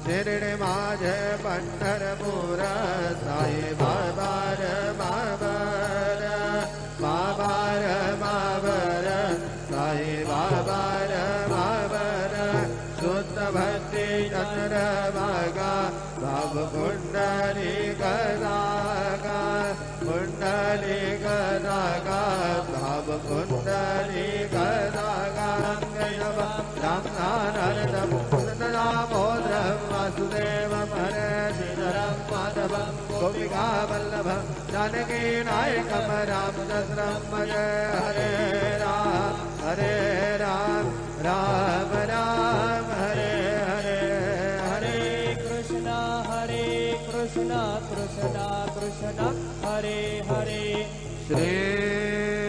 शिरडी माझे पंढरपूर साई बाबार माबर माबार माबर साई बाबार माबर शुद्ध भक्ति चंद्रभागा भाव कुंडली गदागा कुंडली गदागा भाव कुंडली गदागा रामनारायण दामोदरं वासुदेवं हरे श्रीधरं माधवं गोपिका वल्लभं जानकी नायकं रामचन्द्रं भजे हरे राम राम राम हरे हरे हरे कृष्णा कृष्णा कृष्णा हरे हरे श्री